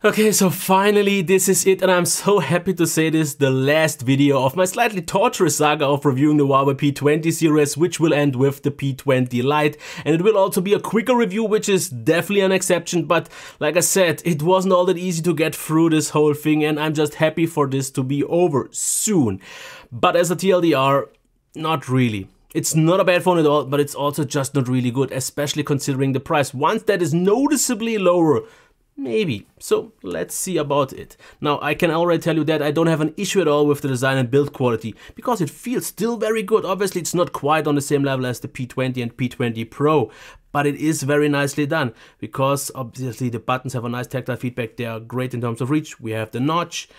Okay, so finally this is it, and I'm so happy to say this, the last video of my slightly torturous saga of reviewing the Huawei P20 series, which will end with the P20 Lite, and it will also be a quicker review, which is definitely an exception, but like I said, it wasn't all that easy to get through this whole thing, and I'm just happy for this to be over soon. But as a TLDR, not really. It's not a bad phone at all, but it's also just not really good, especially considering the price. Once that is noticeably lower, maybe. So let's see about it. Now I can already tell you that I don't have an issue at all with the design and build quality, because it feels still very good. Obviously it's not quite on the same level as the P20 and P20 Pro, but it is very nicely done, because obviously the buttons have a nice tactile feedback. They are great in terms of reach. We have the notch.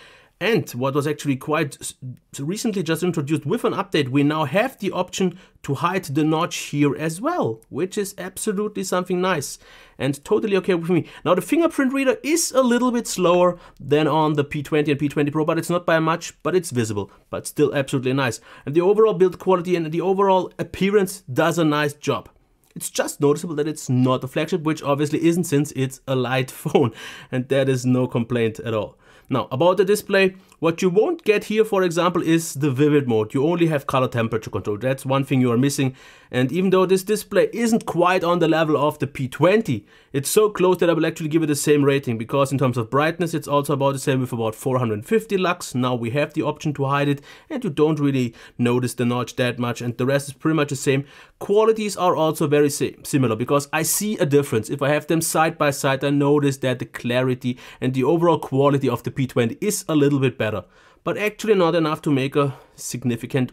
And what was actually quite recently just introduced with an update, we now have the option to hide the notch here as well, which is absolutely something nice and totally okay with me. Now the fingerprint reader is a little bit slower than on the P20 and P20 Pro, but it's not by much, but it's visible, but still absolutely nice. And the overall build quality and the overall appearance does a nice job. It's just noticeable that it's not a flagship, which obviously isn't, since it's a light phone, and that is no complaint at all. Now, about the display, what you won't get here, for example, is the vivid mode. You only have color temperature control. That's one thing you are missing. And even though this display isn't quite on the level of the P20, it's so close that I will actually give it the same rating, because in terms of brightness, it's also about the same with about 450 lux. Now we have the option to hide it, and you don't really notice the notch that much, and the rest is pretty much the same. Qualities are also very similar, because I see a difference. If I have them side by side, I notice that the clarity and the overall quality of the P20 is a little bit better, but actually not enough to make a significant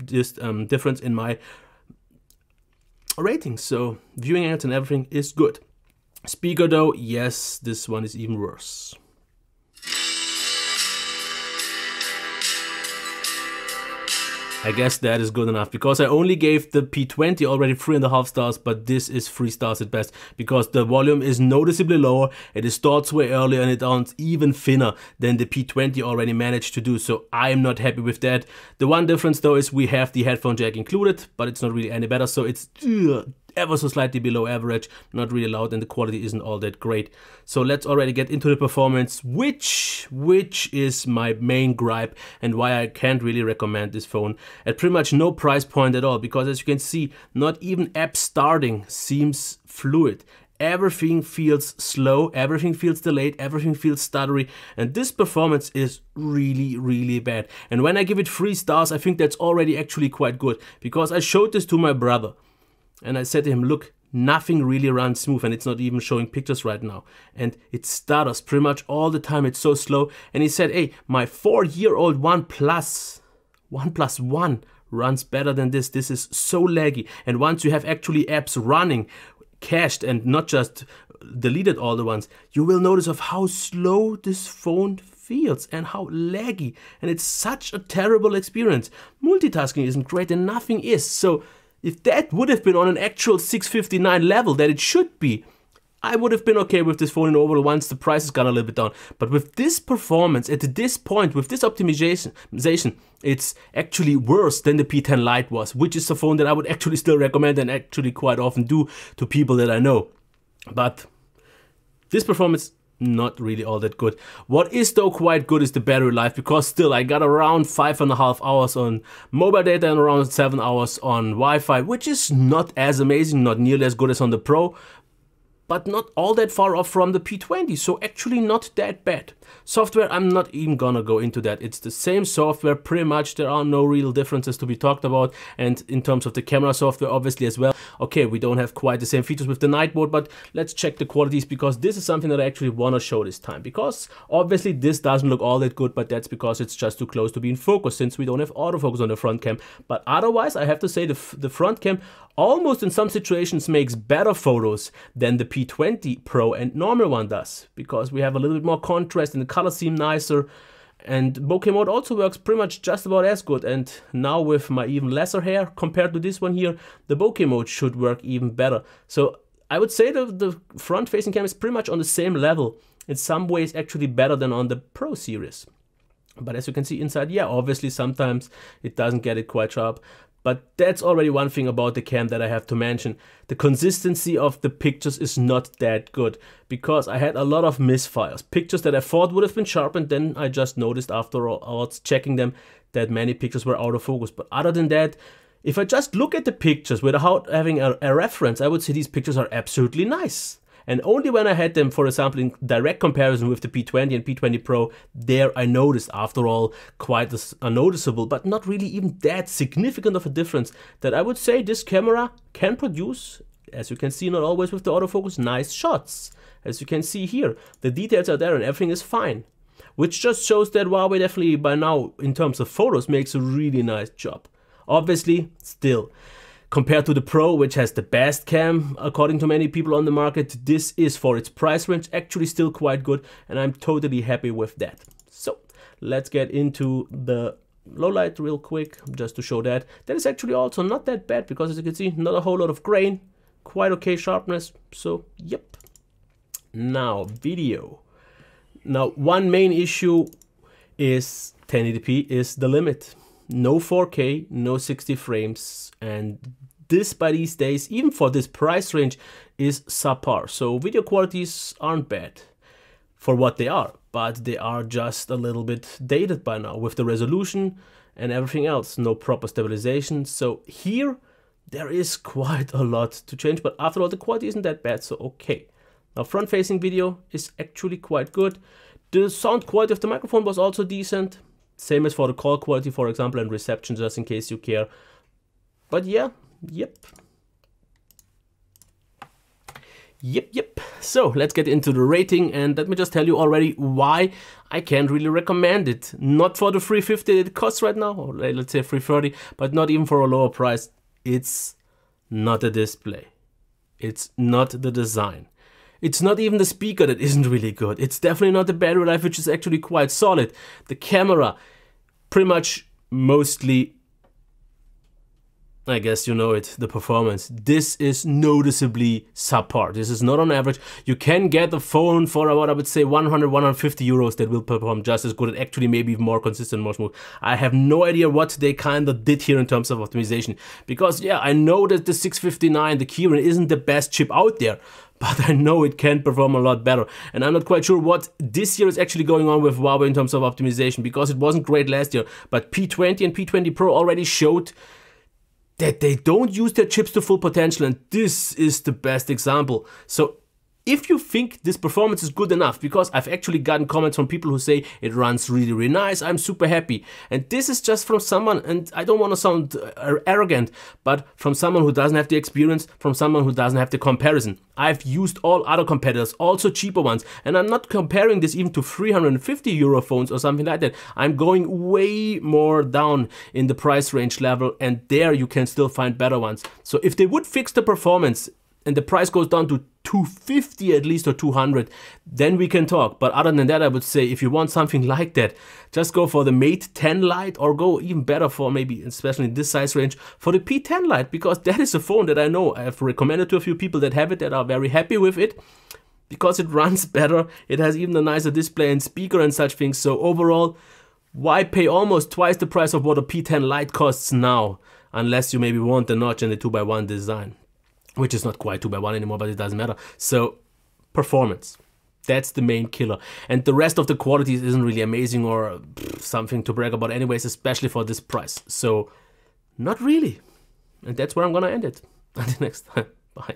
difference in my rating. So viewing angles and everything is good. Speaker though, yes, this one is even worse. I guess that is good enough, because I only gave the P20 already 3.5 stars, but this is 3 stars at best, because the volume is noticeably lower, it is stored way earlier, and it sounds even thinner than the P20 already managed to do, so I am not happy with that. The one difference though is we have the headphone jack included, but it's not really any better, so it's ever so slightly below average, not really loud, and the quality isn't all that great. So let's already get into the performance, which is my main gripe and why I can't really recommend this phone at pretty much no price point at all, because as you can see, not even app starting seems fluid. Everything feels slow, everything feels delayed, everything feels stuttery, and this performance is really bad. And when I give it 3 stars, I think that's already actually quite good, because I showed this to my brother and I said to him, look, nothing really runs smooth, and it's not even showing pictures right now, and it stutters pretty much all the time. It's so slow. And he said, hey, my 4-year-old OnePlus One runs better than this. This is so laggy, and once you have actually apps running, cached, and not just deleted all the ones, you will notice of how slow this phone feels and how laggy, and it's such a terrible experience. Multitasking isn't great, and nothing is. So if that would have been on an actual 659 level that it should be, I would have been okay with this phone in overall once the prices got a little bit down. But with this performance, at this point, with this optimization, it's actually worse than the P10 Lite was, which is a phone that I would actually still recommend and actually quite often do to people that I know. But this performance, not really all that good. What is though quite good is the battery life, because still I got around 5.5 hours on mobile data and around 7 hours on Wi-Fi, which is not as amazing, not nearly as good as on the Pro, but not all that far off from the P20, so actually not that bad. Software, I'm not even gonna go into that. It's the same software pretty much. There are no real differences to be talked about. And in terms of the camera software, obviously as well, okay, we don't have quite the same features with the night mode, but let's check the qualities, because this is something that I actually want to show this time, because obviously this doesn't look all that good, but that's because it's just too close to be in focus, since we don't have autofocus on the front cam. But otherwise, I have to say the front cam almost in some situations makes better photos than the P20 Pro and normal one does, because we have a little bit more contrast and the colors seem nicer, and bokeh mode also works pretty much just about as good. And now with my even lesser hair compared to this one here, the bokeh mode should work even better. So I would say the front facing camera is pretty much on the same level, in some ways actually better than on the Pro series. But as you can see inside, yeah, obviously sometimes it doesn't get it quite sharp. But that's already one thing about the cam that I have to mention. The consistency of the pictures is not that good, because I had a lot of misfires. Pictures that I thought would have been sharpened, then I just noticed afterwards checking them that many pictures were out of focus. But other than that, if I just look at the pictures without having a reference, I would say these pictures are absolutely nice. And only when I had them, for example, in direct comparison with the P20 and P20 Pro, there I noticed, after all, quite a noticeable, but not really even that significant of a difference, that I would say this camera can produce, as you can see, not always with the autofocus, nice shots. As you can see here, the details are there and everything is fine. Which just shows that Huawei definitely by now, in terms of photos, makes a really nice job. Obviously, still, compared to the Pro, which has the best cam, according to many people on the market, this is, for its price range, actually still quite good, and I'm totally happy with that. So, let's get into the low light real quick, just to show that. That is actually also not that bad, because as you can see, not a whole lot of grain, quite okay sharpness, so yep. Now, video. Now, one main issue is 1080p is the limit. No 4K, no 60 frames, and this by these days, even for this price range, is subpar. So video qualities aren't bad for what they are, but they are just a little bit dated by now with the resolution and everything else. No proper stabilization. So here there is quite a lot to change, but after all, the quality isn't that bad, so okay. Now, front-facing video is actually quite good. The sound quality of the microphone was also decent. Same as for the call quality, for example, and reception, just in case you care. But yeah, yep. So let's get into the rating, and let me just tell you already why I can't really recommend it. Not for the $350 it costs right now, or let's say $330, but not even for a lower price. It's not the display. It's not the design. It's not even the speaker that isn't really good. It's definitely not the battery life, which is actually quite solid. The camera, pretty much mostly, I guess you know it, the performance. This is noticeably subpar. This is not on average. You can get a phone for about, I would say, 100, 150 euros that will perform just as good and actually maybe even more consistent, more smooth. I have no idea what they kind of did here in terms of optimization. Because yeah, I know that the 659, the Kirin, isn't the best chip out there, but I know it can perform a lot better. And I'm not quite sure what this year is actually going on with Huawei in terms of optimization, because it wasn't great last year. But P20 and P20 Pro already showed that they don't use their chips to full potential, and this is the best example. So if you think this performance is good enough, because I've actually gotten comments from people who say it runs really, really nice, I'm super happy. And this is just from someone, and I don't want to sound arrogant, but from someone who doesn't have the experience, from someone who doesn't have the comparison. I've used all other competitors, also cheaper ones, and I'm not comparing this even to 350 euro phones or something like that. I'm going way more down in the price range level, and there you can still find better ones. So if they would fix the performance and the price goes down to 250 at least, or 200, then we can talk. But other than that, I would say if you want something like that, just go for the Mate 10 Lite, or go even better for maybe, especially in this size range, for the P10 Lite, because that is a phone that I know I have recommended to a few people that have it, that are very happy with it, because it runs better, it has even a nicer display and speaker and such things. So overall, why pay almost twice the price of what a P10 Lite costs now, unless you maybe want the notch and the 2x1 design? Which is not quite 2x1 anymore, but it doesn't matter. So, performance. That's the main killer. And the rest of the qualities isn't really amazing or something to brag about anyways, especially for this price. So, not really. And that's where I'm gonna end it. Until next time. Bye.